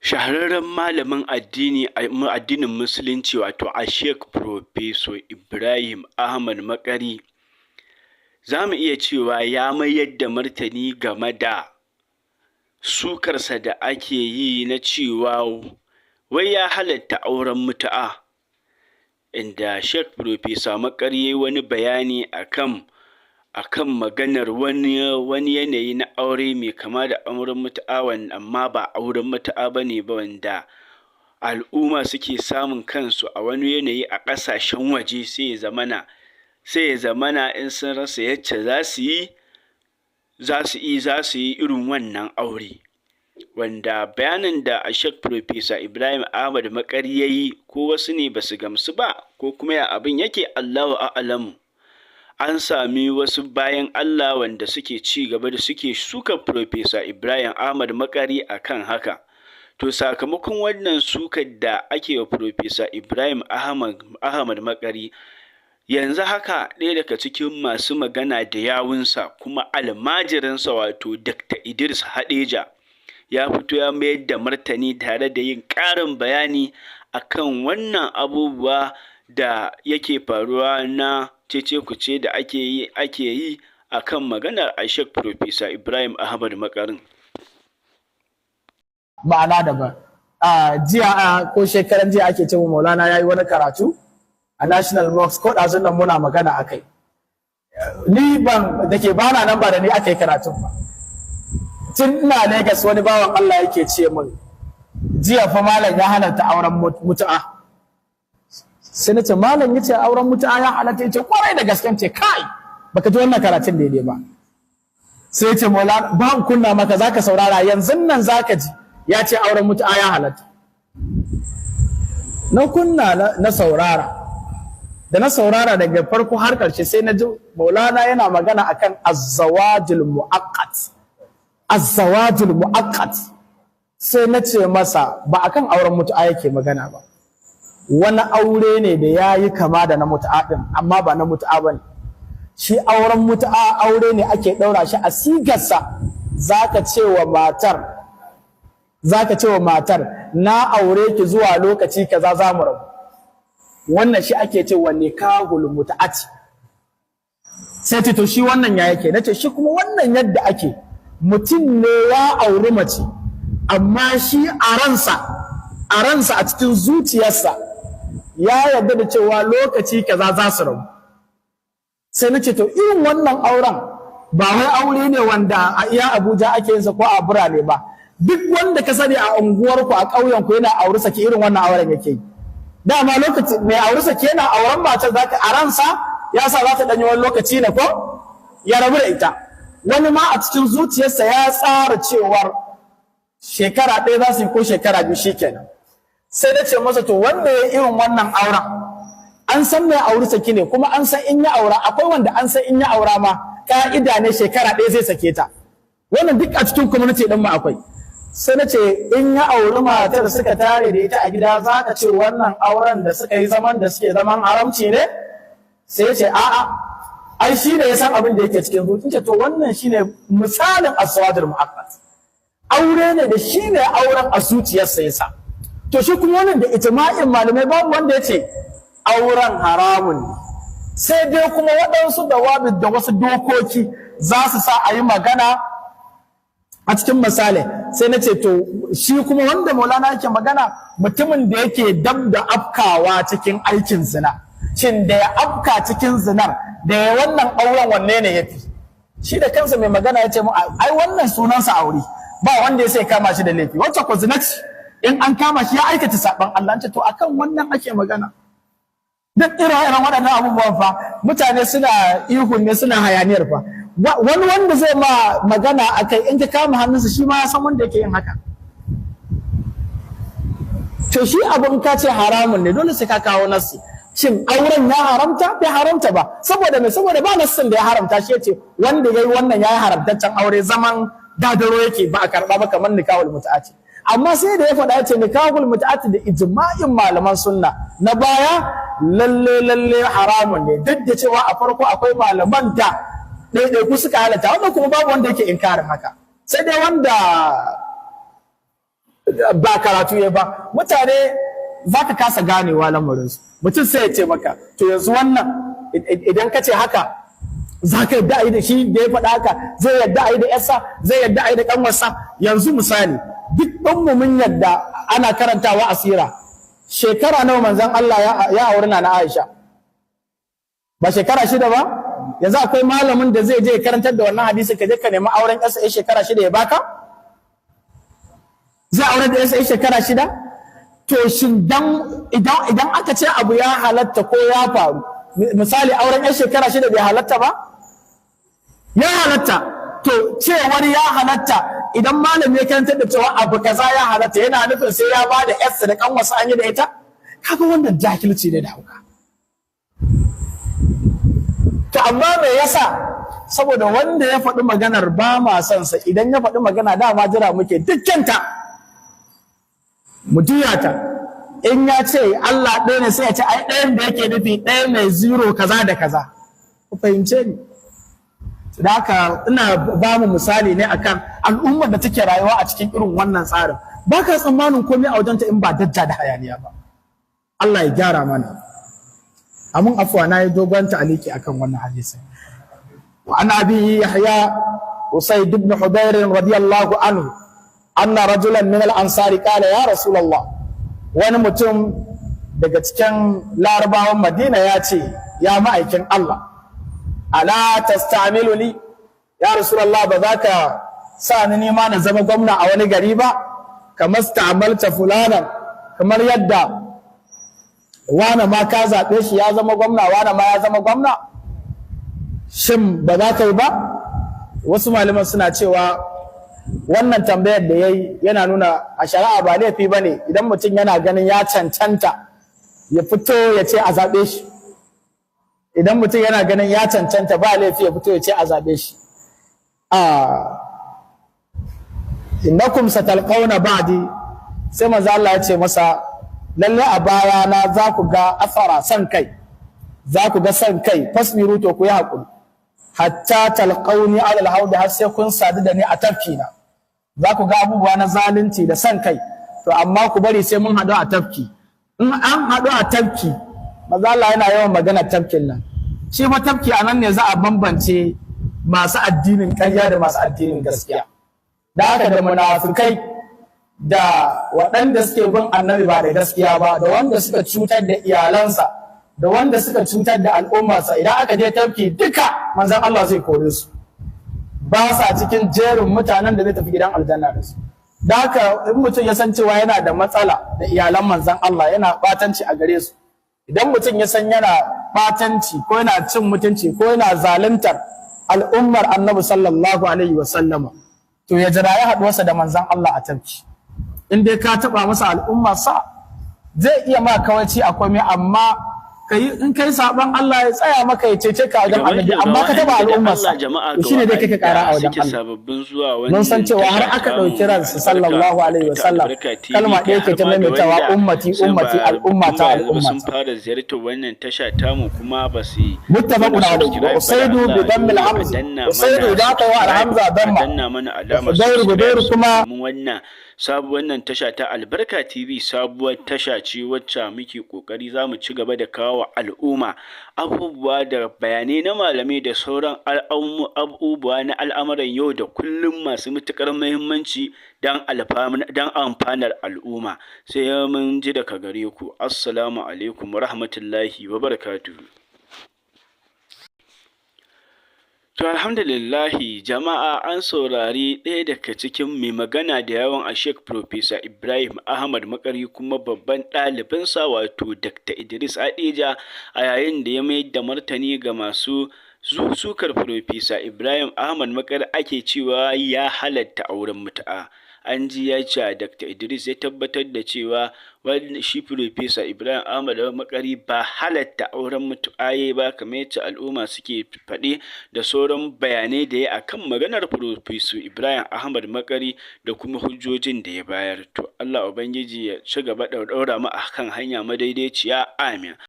Shahararren malamin addinin Musulunci wato Sheikh Professor Ibrahim Ahmad Makari za mu iya cewa ya mayar da martani game da sukarsa da ake yi na cewa wai ya halatta auren mutu'a, inda Sheikh Professor Makari ya yi wani bayani akan maganar wani yanayi na aure mai kama da auren mutu'a amma ba auren mutu'a ba ne ba, wanda al'umma suke samun kansu a wani yanayi a ƙasashen waje sai ya zamana in sun rasa yacce za su yi irin wannan aure. Wanda bayanin da Sheikh Professor Ibrahim Ahmad Makari ya yi, ko wasu ne ba su gamsu ba ko kuma ya abin yake, Allahu a'lamu. An sami wasu bayan Allah wanda suke ci gaba da suke suka Professor Ibrahim Ahmad Makari akan haka. To sakamakon wannan sukar da ake wa Professor Ibrahim Ahmad Makari, yanzu haka ɗaya daga cikin masu magana da yawunsa kuma almajirinsa wato Dr. Idris Hadeja ya fito ya mayar da martani tare da yin ƙarin bayani akan wannan abubuwa da yake faruwa na cece-kuce da ake yi akan maganar Sheikh Professor Ibrahim Ahmad Makarin. Ma'ana daban. Jiya ko shekaran jiya ake cewa Maulana ya yi wani karatu a National Mosque, ko ɗazun nan muna magana a kai. Ni da ke bana nan ba da ni aka yi karatun ba. Tun ina Legas wani bawan Allah yake ce min, jiya fa malam ya halatta auren mutu'a. Sai na ce malam ya ce auren mutu'a ya halatta, ya ce kwarai da gasken, ce kai baka ji wannan karatun daidai ba. Sai ya ce Maulana ba kunna maka zaka saurara, yanzu nan zaka ji ya ce auren mutu'a ya halatta. Na kunna na saurara, da na saurara daga farko har ƙarshe sai na ji Maulana yana magana akan azzawajul mu'aqqat. Azzawajul mu'aqqat. Sai na ce masa ba akan auren mutu'a yake magana ba. Wani aure ne da yayi kama da na mutu'a din, amma ba na mutu'a bane. Shi auren mutu'a aure ne ake daura shi a sigarsa, zaka ce wa matar na aure ki zuwa lokaci kaza za mu rabu. Wannan shi ake cewa nikahul mut'ati. Sai to shi wannan ya yake, nace shi kuma wannan yadda ake, mutum ne ya auri mace amma shi a ransa a cikin zuciyarsa ya yarda da cewa lokaci kaza za su rabu. Sai nace to irin wannan auren ba wai aure ne wanda a iya Abuja ake yin sa ko a birane ba. Duk wanda ka sani a unguwarku a ƙauyenku yana aure sake irin wannan auren yake yi. Dama lokaci mai aure sake yana auren matar zaka a ransa ya sa za ta danyi wani lokaci ne ko ya rabu da ita. Wani ma a cikin zuciyarsa ya tsara cewar shekara ɗaya za su yi ko shekara biyu shikenan. Sai na ce masa to wanda ya irin wannan auren an san mai aure sake ne, kuma an san in ya aura, akwai wanda an san in ya aura ma ka'ida ne shekara ɗaya zai sake ta. Wannan duk a cikin community ɗin mu akwai. Sai na ce in ya auri matar suka tare da ita a gida, za ka ce wannan auren da suka yi zaman da suke zaman haramci ne? Sai ya ce a'a, ai shi ne ya san abin da yake cikin zuciya. To wannan shi ne misalin aswadul mu'aqqat. Aure ne da shi ne auren a zuciyarsa ya sa. To shi kuma wannan da ijma'in malamai babu wanda ya ce auren haramun ne. Sai dai kuma waɗansu dawabi da wasu dokoki za su sa a yi magana a cikin misali. Sai na ce to shi kuma wanda Maulana yake magana mutumin da yake dab da afkawa cikin aikin zina, shin da ya afka cikin zinar da ya wannan auren wanne ne yafi? Shi da kansa mai magana ya ce mu ai wannan sunansa aure, ba wanda ya sai kama shi da laifi. Wacce ko zina ce, in an kama shi ya aikata saban Allah. An ce to akan wannan ake magana. Duk irin waɗannan abubuwan fa mutane suna ihun ne, suna hayaniyar fa. Wani wanda zai ma magana a kai in ka kama hannunsa shi ma ya san wanda yake yin haka. To shi abin ka ce haramun ne, dole sai ka kawo nassi. Shin auren ya haramta? Bai haramta ba. Saboda me? Saboda ba nassin da ya haramta. Shi yace wanda yayi wannan yayi haramtaccen aure, zaman dadaro yake, ba a karba ba kamar nikahul mut'ati. Amma sai da ya faɗa yace nikahul mut'ati da ijma'in malaman sunna na baya lalle haramun ne, duk da cewa a farko akwai malaman da ɗaiɗaiku suka halatta, wanda kuma babu wanda yake inkarin haka. Sai dai wanda ba karatu ya ba mutane za ka kasa ganewa lamarinsu. Mutum sai ya ce maka to yanzu wannan idan ka ce haka za ka yadda a yi da shi da ya faɗa haka, zai yadda a yi da yarsa, zai yadda a yi da ƙanwarsa. Yanzu misali duk ɗanmu mun yadda ana karantawa asira. Shekara nawa manzon Allah ya auri na Aisha? Ba shekara 6 ba? Yanzu akwai malamin da zai je karantar da wannan hadisi ka je ka nemi auren yarsa ya shekara 6 ya baka? Zai aure da yarsa ya shekara 6? To shin idan aka ce abu ya halatta ko ya faru, misali auren yan shekara 6 bai halatta ba? Ya halatta. To cewar ya halatta idan malami ya karantar da cewa abu kaza ya halatta yana nufin sai ya ba da yarsa da kanwarsa an yi da ita? Kaga wannan jahilci ne da hauka. To amma me yasa? Saboda wanda ya faɗi maganar ba ma son sa, idan ya faɗi magana dama jira muke dukkanta mu juya ta. In ya ce Allah ɗaya ne sai ya ce ai ɗayan da yake nufi ɗaya mai zero kaza da kaza. Ku fahimce ni? Da haka ina ba mu misali ne akan al'ummar da take rayuwa a cikin irin wannan tsarin. Ba ka tsammanin komai a wajenta in ba dajja da hayaniya ba. Allah ya gyara mana. Amun afuwa na yi dogon ta'aliki akan wannan hadisi. Wa an abi Yahya Usayd ibn Hudayr radiyallahu anhu anna rajulan min al-ansari qala ya Rasulullah, wani mutum daga cikin larabawan Madina ya ce ya ma'aikin Allah, ala tasta'miluni ya Rasulullah, ba za ka sa ni nima na zama gwamna a wani gari ba kamar sta'amalta fulanan, kamar yadda wane ma ka zaɓe shi ya zama gwamna, wane ma ya zama gwamna, shin ba za ka yi ba? Wasu malaman suna cewa wannan tambayar da ya yi yana nuna a shari'a ba laifi ba ne idan mutum yana ganin ya cancanta ya fito ya ce a zaɓe shi. Idan mutum yana ganin ya cancanta ba laifi ya fito ya ce a zaɓe shi. Innakum satalqawna ba'di, sai manzo Allah ya ce masa lalle a baya na za ku ga asara san kai, za ku ga san kai, fasmiru to ku yi haƙuri, hatta talqawni ala alhawd, har sai kun sadu da ni a tafkina. Za ku ga abubuwa na zalunci da san kai, to amma ku bari sai mun haɗu a tafki. In an haɗu a tafki, manzo Allah yana yawan magana tafkin nan. Shi ma tafki a nan ne za a bambance masu addinin ƙarya da masu addinin gaskiya. Da haka da munafikai da waɗanda suke bin annabi ba da gaskiya ba, da wanda suka cutar da iyalansa, da wanda suka cutar da al'ummarsa, idan aka je tafki duka manzon Allah zai kore su. Ba sa cikin jerin mutanen da zai tafi gidan aljanna da su. Da haka in mutum ya san cewa yana da matsala da iyalan manzon Allah, yana batanci a gare su. Idan mutum ya san yana batanci ko yana cin mutunci ko yana zaluntar al'ummar annabi sallallahu alaihi wa sallama, to ya jira ya haɗuwarsa da manzon Allah a tafki. In dai ka taɓa masa al'ummarsa, zai iya ma kawaici a komai, amma in kai saban Allah ya tsaya maka ya cece ka wajen annabi, amma ka taɓa al'ummarsa to shine dai kake ƙara a wajen Allah. Mun san cewa har aka ɗauki ransu sallallahu alaihi wasallam, kalma ɗaya ke ta maimaitawa ummati ummati, al'ummata al'ummata. sun fara ziyartar wannan tasha tamu kuma ba su yi muttafaqun alayhi. Usaidu bi dammi al-hamza, Usaidu da ka wa al-hamza damma, Budairu kuma wannan wannan tasha ta Albarka TV sabuwar tasha ce wacce muke kokari za mu ci gaba da kawo al'umma abubuwa da bayanai na malamai da sauran abubuwa na al'amuran yau da kullum masu matuƙar muhimmanci don amfanar al'umma. Sai mun ji daga gare ku. Assalamu alaikum wa rahmatullahi wa barakatuhu. To alhamdulillahi jama'a, an saurari ɗaya daga cikin mai magana da yawan a Sheikh Professor Ibrahim Ahmad Makari kuma babban ɗalibinsa wato Dr. Idris Adija a yayin da ya mayar da martani ga masu sukar Professor Ibrahim Ahmad Makari ake cewa ya halatta auren mutu'a. An ji ya ce Dr. Idris ya tabbatar da cewa shi Professor Ibrahim Ahmad Makari ba halatta auren mutu'aye ba kamar yadda al'umma suke faɗi da sauran bayanai da ya akan maganar Professor Ibrahim Ahmad Makari da kuma hujjojin da ya bayar. To Allah Ubangiji ya ci gaba da ɗaura mu akan hanya madaidaiciya. Amin.